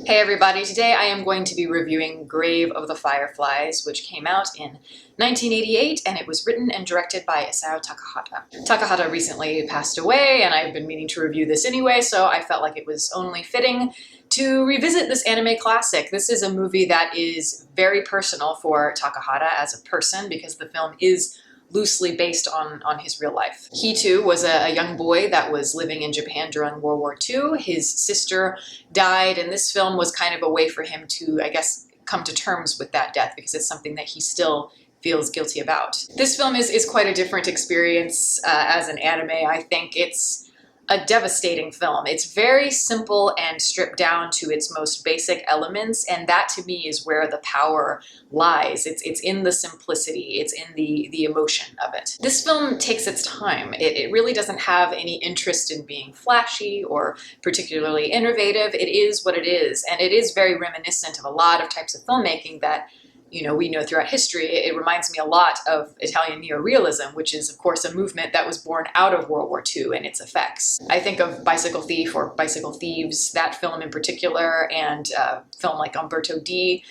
Hey everybody, today I am going to be reviewing Grave of the Fireflies, which came out in 1988, and it was written and directed by Isao Takahata. Takahata recently passed away, and I've been meaning to review this anyway, so I felt like it was only fitting to revisit this anime classic. This is a movie that is very personal for Takahata as a person, because the film is loosely based on his real life. He too was a young boy that was living in Japan during World War II. His sister died, and this film was kind of a way for him to, I guess, come to terms with that death, because it's something that he still feels guilty about. This film is quite a different experience as an anime. I think it's a devastating film. It's very simple and stripped down to its most basic elements, and that to me is where the power lies. It's in the simplicity, it's in the emotion of it. This film takes its time. It really doesn't have any interest in being flashy or particularly innovative. It is what it is, and it is very reminiscent of a lot of types of filmmaking that we know throughout history. It reminds me a lot of Italian neorealism, which is, of course, a movement that was born out of World War II and its effects. I think of Bicycle Thief or Bicycle Thieves, that film in particular, and film like Umberto D,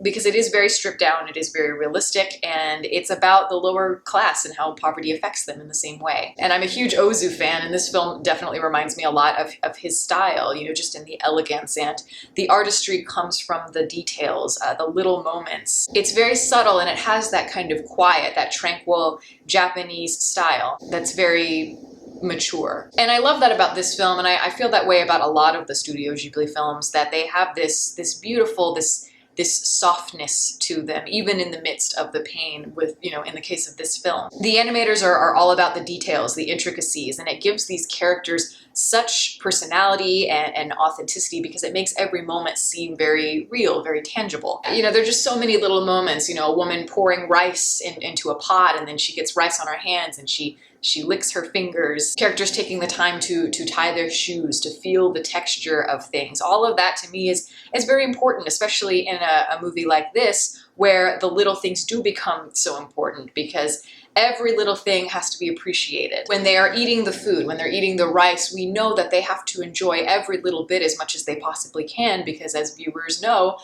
because it is very stripped down, it is very realistic, and it's about the lower class and how poverty affects them in the same way. And I'm a huge Ozu fan, and this film definitely reminds me a lot of his style, just in the elegance, and the artistry comes from the details, the little moments. It's very subtle, and it has that kind of quiet, that tranquil Japanese style that's very mature. And I love that about this film, and I feel that way about a lot of the Studio Ghibli films, that they have this beautiful, this softness to them, even in the midst of the pain with, in the case of this film. The animators are all about the details, the intricacies, and it gives these characters such personality and authenticity, because it makes every moment seem very real, very tangible. There are just so many little moments, a woman pouring rice into a pot, and then she gets rice on her hands and she licks her fingers. Characters taking the time to tie their shoes, to feel the texture of things. All of that to me is very important, especially in a movie like this, where the little things do become so important, because every little thing has to be appreciated. When they are eating the food, when they're eating the rice, we know that they have to enjoy every little bit as much as they possibly can, because as viewers know,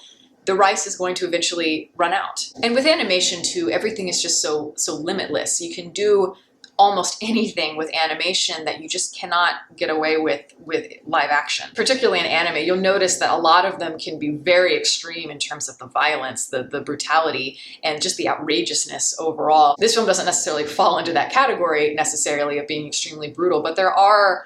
the rice is going to eventually run out. And with animation too, everything is just so limitless. You can do almost anything with animation that you just cannot get away with live action. Particularly in anime, you'll notice that a lot of them can be very extreme in terms of the violence, the brutality, and just the outrageousness overall. This film doesn't necessarily fall into that category necessarily of being extremely brutal, but there are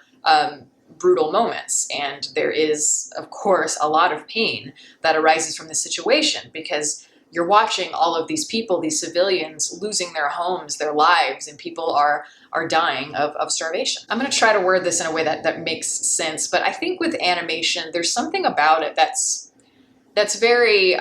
brutal moments, and there is, of course, a lot of pain that arises from this situation, because you're watching all of these people, these civilians, losing their homes, their lives, and people are dying of starvation. I'm going to try to word this in a way that makes sense, but I think with animation, there's something about it that's very,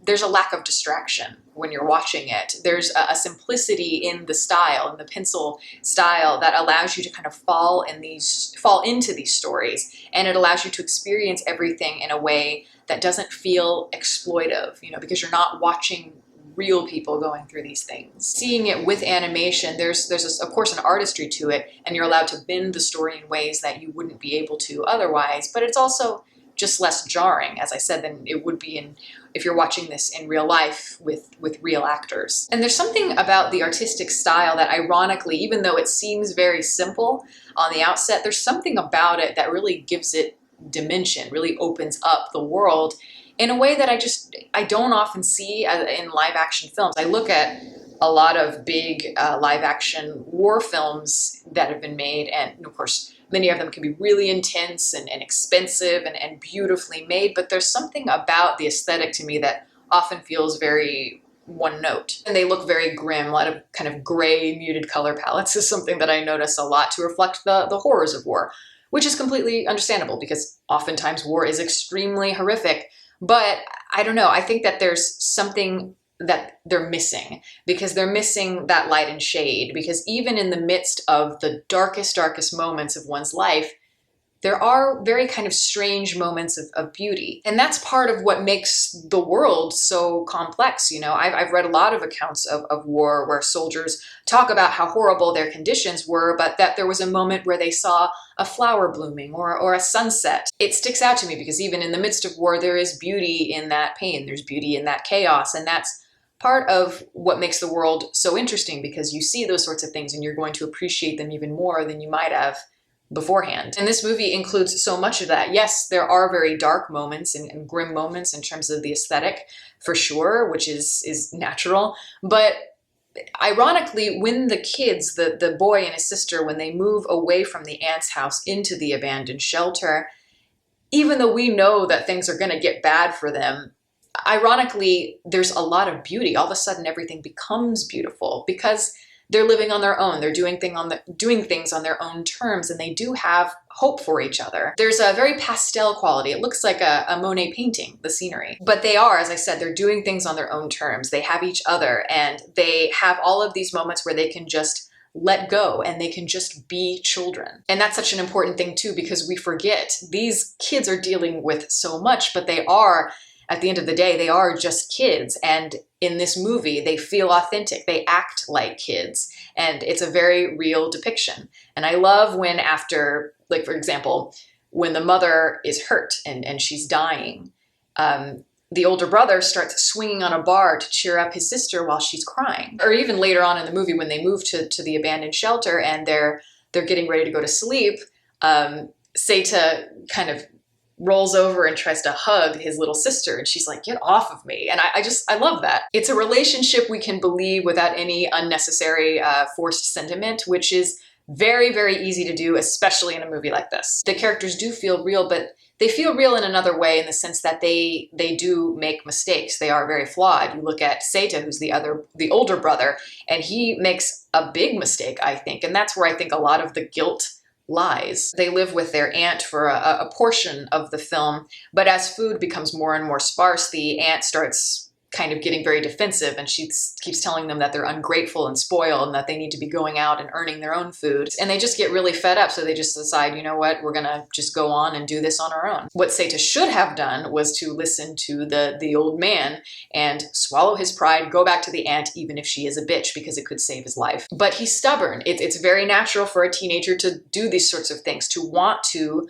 there's a lack of distraction when you're watching it. There's a simplicity in the style, in the pencil style, that allows you to kind of fall into these stories, and it allows you to experience everything in a way that doesn't feel exploitive, because you're not watching real people going through these things. Seeing it with animation, there's of course an artistry to it, and you're allowed to bend the story in ways that you wouldn't be able to otherwise, but it's also just less jarring, as I said, than it would be if you're watching this in real life with real actors. And there's something about the artistic style that, ironically, even though it seems very simple on the outset, there's something about it that really gives it dimension, really opens up the world in a way that I don't often see in live action films. I look at a lot of big live action war films that have been made, and of course many of them can be really intense and expensive and beautifully made, but there's something about the aesthetic to me that often feels very one note. And they look very grim. A lot of kind of gray, muted color palettes is something that I notice a lot to reflect the horrors of war, which is completely understandable, because oftentimes war is extremely horrific. But I don't know, I think that there's something that they're missing, because they're missing that light and shade, because even in the midst of the darkest moments of one's life, there are very kind of strange moments of beauty. And that's part of what makes the world so complex. You know, I've read a lot of accounts of war where soldiers talk about how horrible their conditions were, but that there was a moment where they saw a flower blooming or a sunset. It sticks out to me because even in the midst of war, there is beauty in that pain. There's beauty in that chaos. And that's part of what makes the world so interesting, because you see those sorts of things and you're going to appreciate them even more than you might have beforehand. And this movie includes so much of that. Yes, there are very dark moments and grim moments in terms of the aesthetic, for sure, which is natural. But ironically, when the kids, the boy and his sister, when they move away from the aunt's house into the abandoned shelter, even though we know that things are going to get bad for them, ironically, there's a lot of beauty. All of a sudden, everything becomes beautiful because they're living on their own. They're doing things on their own terms, and they do have hope for each other. There's a very pastel quality. It looks like a Monet painting, the scenery. But they are, as I said, they're doing things on their own terms. They have each other, and they have all of these moments where they can just let go and they can just be children. And that's such an important thing too, because we forget these kids are dealing with so much, but they are, at the end of the day, they are just kids. And in this movie, they feel authentic. They act like kids. And it's a very real depiction. And I love when after, like, for example, when the mother is hurt and she's dying, the older brother starts swinging on a bar to cheer up his sister while she's crying. Or even later on in the movie, when they move to the abandoned shelter and they're getting ready to go to sleep, Seita kind of rolls over and tries to hug his little sister, and she's like, "Get off of me." And I love that. It's a relationship we can believe without any unnecessary forced sentiment, which is very, very easy to do, especially in a movie like this. The characters do feel real, but they feel real in another way, in the sense that they do make mistakes. They are very flawed. You look at Seita, who's the older brother, and he makes a big mistake, I think. And that's where I think a lot of the guilt lies. They live with their aunt for a portion of the film, but as food becomes more and more sparse, the aunt starts kind of getting very defensive, and she keeps telling them that they're ungrateful and spoiled and that they need to be going out and earning their own food. And they just get really fed up, so they just decide, you know what, we're gonna just go on and do this on our own. What Seita should have done was to listen to the old man and swallow his pride, go back to the aunt, even if she is a bitch, because it could save his life. But he's stubborn. It's very natural for a teenager to do these sorts of things, to want to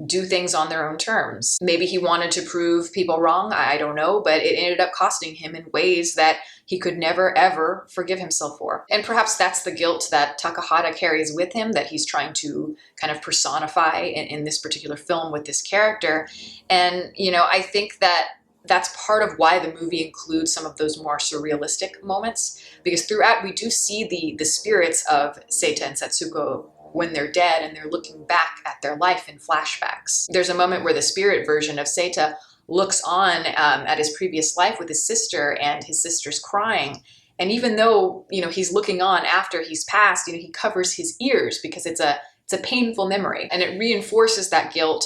do things on their own terms. Maybe he wanted to prove people wrong, I don't know, but it ended up costing him in ways that he could never, ever forgive himself for. And perhaps that's the guilt that Takahata carries with him, that he's trying to kind of personify in this particular film with this character. And, you know, I think that that's part of why the movie includes some of those more surrealistic moments, because throughout we do see the spirits of Seita and Setsuko when they're dead, and they're looking back at their life in flashbacks. There's a moment where the spirit version of Seita looks on at his previous life with his sister, and his sister's crying. And even though, you know, he's looking on after he's passed, you know, he covers his ears because it's a painful memory, and it reinforces that guilt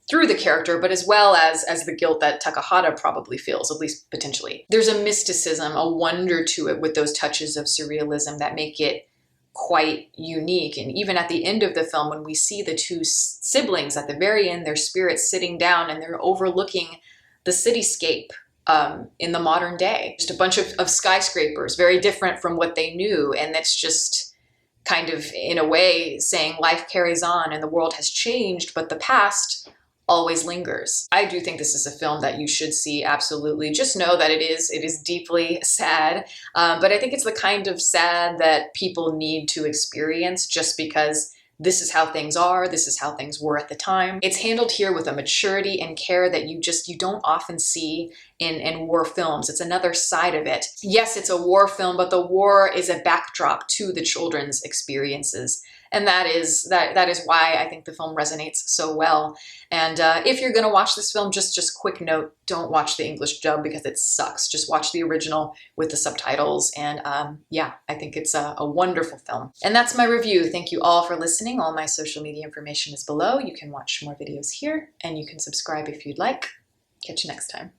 through the character, but as well as the guilt that Takahata probably feels, at least potentially. There's a mysticism, a wonder to it with those touches of surrealism that make it quite unique. And even at the end of the film, when we see the two siblings at the very end, their spirits sitting down and they're overlooking the cityscape in the modern day. Just a bunch of skyscrapers, very different from what they knew. And that's just kind of, in a way, saying life carries on and the world has changed, but the past always lingers. I do think this is a film that you should see, absolutely. Just know that it is deeply sad, but I think it's the kind of sad that people need to experience, just because this is how things are, this is how things were at the time. It's handled here with a maturity and care that you don't often see in war films. It's another side of it. Yes, it's a war film, but the war is a backdrop to the children's experiences. And that is why I think the film resonates so well. And if you're going to watch this film, just quick note, don't watch the English dub because it sucks. Just watch the original with the subtitles. And yeah, I think it's a wonderful film. And that's my review. Thank you all for listening. All my social media information is below. You can watch more videos here, and you can subscribe if you'd like. Catch you next time.